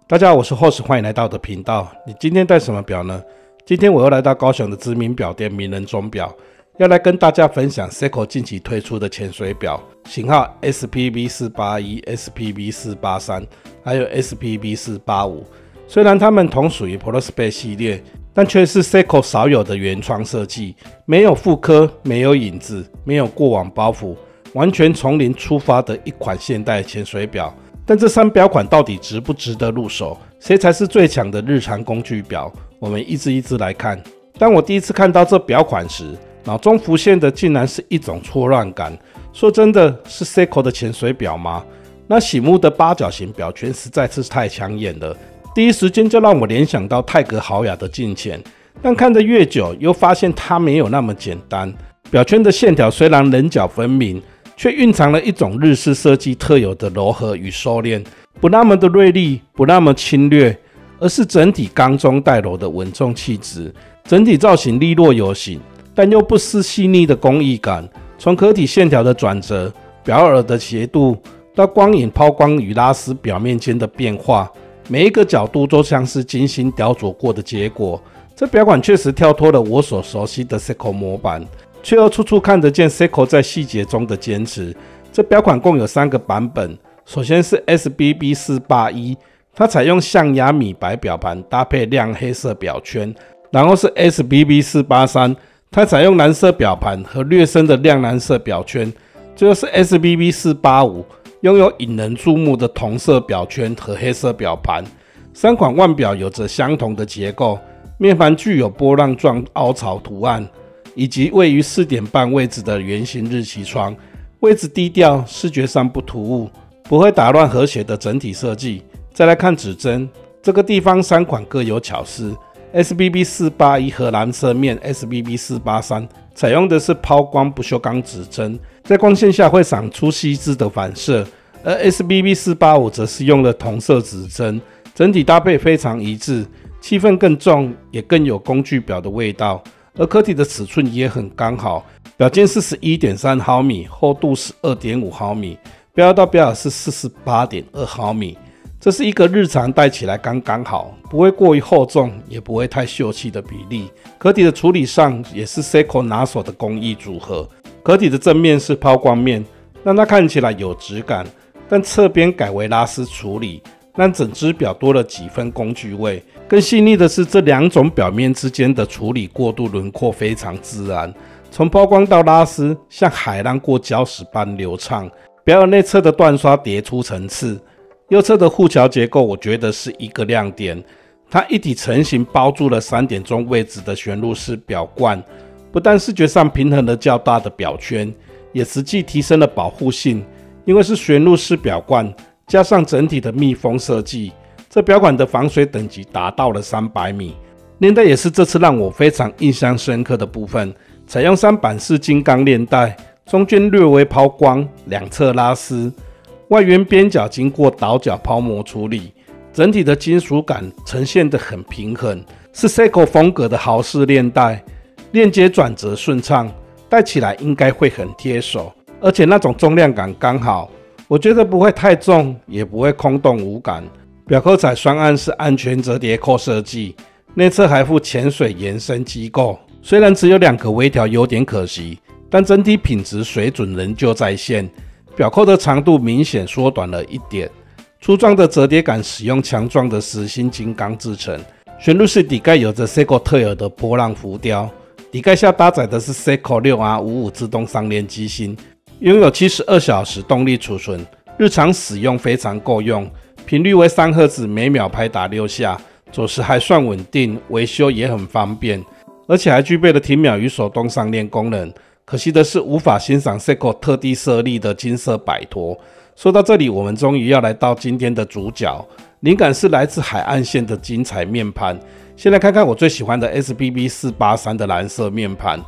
大家好，我是 Host， 欢迎来到我的频道。你今天戴什么表呢？今天我又来到高雄的知名表店名人钟表，要来跟大家分享 Seiko 近期推出的潜水表，型号 SPB481、SPB483， 还有 SPB485。虽然它们同属于 Prospex 系列，但却是 Seiko 少有的原创设计，没有复刻，没有影子，没有过往包袱，完全从零出发的一款现代潜水表。但这3表款到底值不值得入手？谁才是最强的日常工具表？我们一只来看。当我第一次看到这表款时，脑中浮现的竟然是一种错乱感。说真的，是 Seiko 的潜水表吗？那醒目的八角形表圈实在是太抢眼了，第一时间就让我联想到泰格豪雅的镜潜。但看得越久，又发现它没有那么简单。表圈的线条虽然棱角分明，却蕴藏了一种日式设计特有的柔和与收敛，不那么的锐利，不那么侵略，而是整体刚中带柔的稳重气质。整体造型利落有型，但又不失细腻的工艺感。从壳体线条的转折、表耳的斜度，到光影抛光与拉丝表面间的变化，每一个角度都像是精心雕琢过的结果。这表款确实跳脱了我所熟悉的 Seiko 模板，却又处处看得见 Seiko 在细节中的坚持。这表款共有3个版本，首先是 SPB481， 它采用象牙米白表盘搭配亮黑色表圈，然后是 SPB483， 它采用蓝色表盘和略深的亮蓝色表圈，最后是 SPB485， 拥有引人注目的同色表圈和黑色表盘。3款腕表有着相同的结构，面盘具有波浪状凹槽图案，以及位于4点半位置的圆形日期窗，位置低调，视觉上不突兀，不会打乱和谐的整体设计。再来看指针，这个地方3款各有巧思。SPB481 和蓝色面 SPB483 采用的是抛光不锈钢指针，在光线下会闪出细致的反射，而 SPB485 则是用了同色指针，整体搭配非常一致，气氛更重，也更有工具表的味道。而壳体的尺寸也很刚好，表径是 11.3 毫米，厚度是 2.5 毫米，标到标耳是 48.2 毫米。这是一个日常戴起来刚刚好，不会过于厚重，也不会太秀气的比例。壳体的处理上也是 Seiko 拿手的工艺组合。壳体的正面是抛光面，让它看起来有质感，但侧边改为拉丝处理，让整只表多了几分工具味。更细腻的是，这2种表面之间的处理过渡轮廓非常自然，从抛光到拉丝，像海浪过礁石般流畅。表耳内侧的缎刷叠出层次，右侧的护桥结构我觉得是一个亮点，它一体成型包住了3点钟位置的旋入式表冠，不但视觉上平衡了较大的表圈，也实际提升了保护性，因为是旋入式表冠，加上整体的密封设计，这表款的防水等级达到了300米。链带也是这次让我非常印象深刻的部分，采用3版式金刚链带，中间略微抛光，两侧拉丝，外缘边角经过倒角抛模处理，整体的金属感呈现得很平衡，是 Seiko 风格的豪式链带，链接转折顺畅，戴起来应该会很贴手，而且那种重量感刚好，我觉得不会太重，也不会空洞无感。表扣踩双按是安全折叠扣设计，内侧还附潜水延伸机构，虽然只有2个微调有点可惜，但整体品质水准仍旧在线。表扣的长度明显缩短了1点，粗壮的折叠感使用强壮的实心金刚制成。旋入式底盖有着 Seiko 特有的波浪浮雕，底盖下搭载的是 Seiko 6R55 自动上链机芯，拥有72小时动力储存，日常使用非常够用，频率为3赫兹，每秒拍打6下，走时还算稳定，维修也很方便，而且还具备了停秒与手动上链功能。可惜的是无法欣赏 Seiko 特地设立的金色摆陀。说到这里，我们终于要来到今天的主角，灵感是来自海岸线的精彩面盘。先来看看我最喜欢的 SPB483 的蓝色面盘。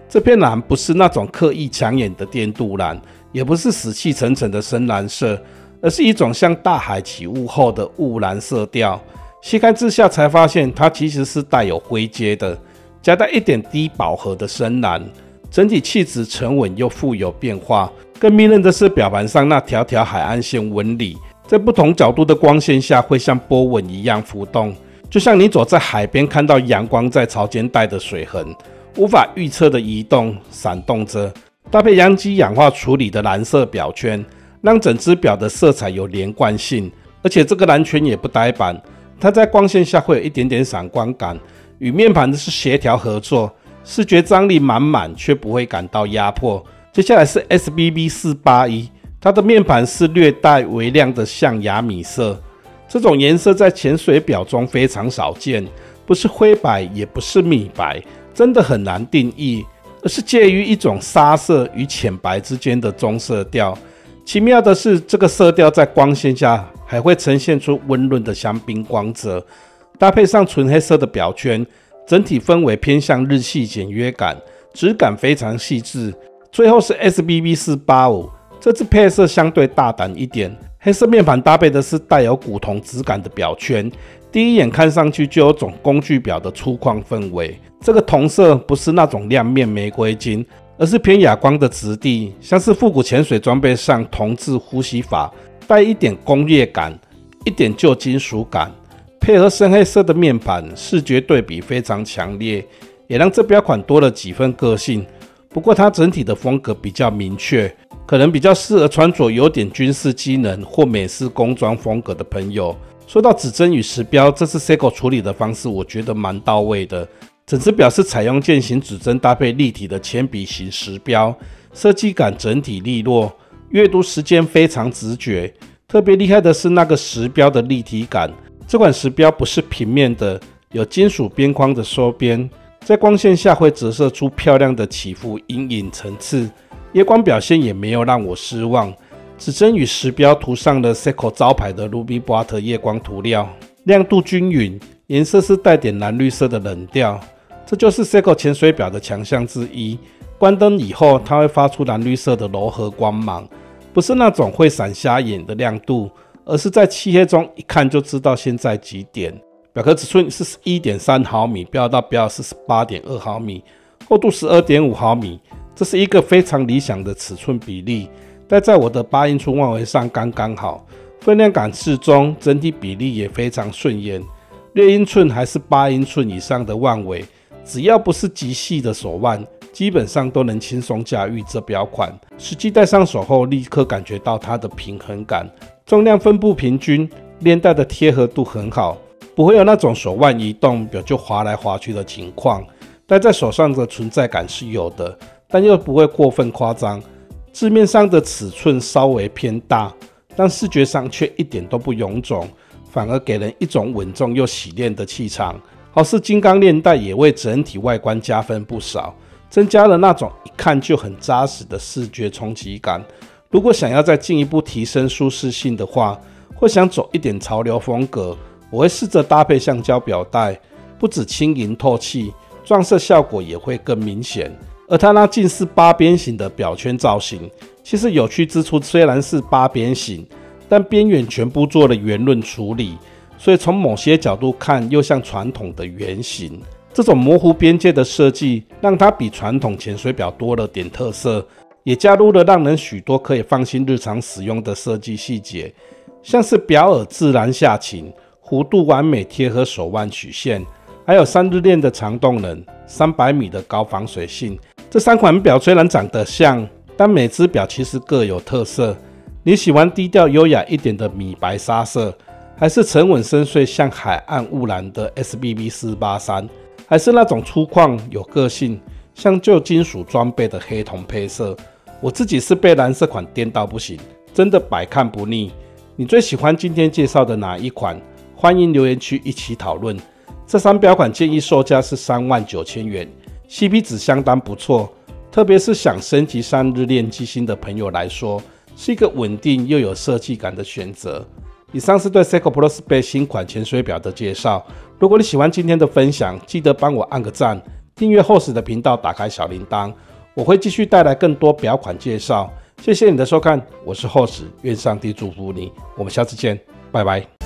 这片蓝不是那种刻意抢眼的电镀蓝，也不是死气沉沉的深蓝色，而是一种像大海起雾后的雾蓝色调。细看之下才发现，它其实是带有灰阶的，夹带一点低饱和的深蓝。整体气质沉稳又富有变化，更迷人的是表盘上那条条海岸线纹理，在不同角度的光线下会像波纹一样浮动，就像你走在海边看到阳光在潮间带的水痕，无法预测的移动闪动着，搭配阳极氧化处理的蓝色表圈，让整只表的色彩有连贯性，而且这个蓝圈也不呆板，它在光线下会有一点点闪光感，与面盘的是协调合作，视觉张力满满却不会感到压迫。接下来是 SBB481， 它的面盘是略带微亮的象牙米色，这种颜色在潜水表中非常少见，不是灰白也不是米白，真的很难定义，而是介于一种沙色与浅白之间的棕色调。奇妙的是，这个色调在光线下还会呈现出温润的香槟光泽，搭配上纯黑色的表圈，整体氛围偏向日系简约感，质感非常细致。最后是 SBB485， 这支配色相对大胆一点，黑色面盘搭配的是带有古铜质感的表圈，第一眼看上去就有种工具表的粗犷氛围。这个铜色不是那种亮面玫瑰金，而是偏哑光的质地，像是复古潜水装备上铜制呼吸法，带一点工业感，一点旧金属感，配合深黑色的面盘，视觉对比非常强烈，也让这表款多了几分个性。不过它整体的风格比较明确，可能比较适合穿着有点军事机能或美式工装风格的朋友。说到指针与时标，这次 Seiko 处理的方式我觉得蛮到位的，整只表是采用剑形指针搭配立体的铅笔型时标，设计感整体利落，阅读时间非常直觉。特别厉害的是那个时标的立体感，这款时标不是平面的，有金属边框的收边，在光线下会折射出漂亮的起伏阴影层次，夜光表现也没有让我失望。指针与时标涂上了 Seiko 招牌的 Ruby Butter 夜光涂料，亮度均匀，颜色是带点蓝绿色的冷调，这就是 Seiko 潜水表的强项之一。关灯以后，它会发出蓝绿色的柔和光芒，不是那种会闪瞎眼的亮度，而是在漆黑中一看就知道现在几点。表壳尺寸是 1.3 毫米，标到标是 18.2 毫米，厚度 12.5 毫米，这是一个非常理想的尺寸比例，戴在我的8英寸腕围上刚刚好，分量感适中，整体比例也非常顺眼。6英寸还是8英寸以上的腕围，只要不是极细的手腕，基本上都能轻松驾驭这表款。实际戴上手后，立刻感觉到它的平衡感，重量分布平均，链带的贴合度很好，不会有那种手腕移动表就滑来滑去的情况。戴在手上的存在感是有的，但又不会过分夸张。字面上的尺寸稍微偏大，但视觉上却一点都不臃肿，反而给人一种稳重又洗练的气场。好似金刚链带也为整体外观加分不少，增加了那种一看就很扎实的视觉冲击感。如果想要再进一步提升舒适性的话，或想走一点潮流风格，我会试着搭配橡胶表带，不止轻盈透气，撞色效果也会更明显。而它那近似八边形的表圈造型，其实有趣之处虽然是八边形，但边缘全部做了圆润处理，所以从某些角度看又像传统的圆形。这种模糊边界的设计，让它比传统潜水表多了点特色，也加入了让人许多可以放心日常使用的设计细节，像是表耳自然下倾，弧度完美贴合手腕曲线，还有3日链的长动能，300米的高防水性。这3款表虽然长得像，但每只表其实各有特色。你喜欢低调优雅一点的米白沙色，还是沉稳深邃像海岸雾蓝的 SBB483， 还是那种粗犷有个性像旧金属装备的黑铜配色？我自己是被蓝色款颠到不行，真的百看不腻。你最喜欢今天介绍的哪一款？欢迎留言区一起讨论。这3表款建议售价是39000元，CP 值相当不错，特别是想升级3日链机芯的朋友来说，是一个稳定又有设计感的选择。以上是对 Seiko ProSpace 新款潜水表的介绍。如果你喜欢今天的分享，记得帮我按个赞，订阅厚实的频道，打开小铃铛，我会继续带来更多表款介绍。谢谢你的收看，我是厚实，愿上帝祝福你，我们下次见，拜拜。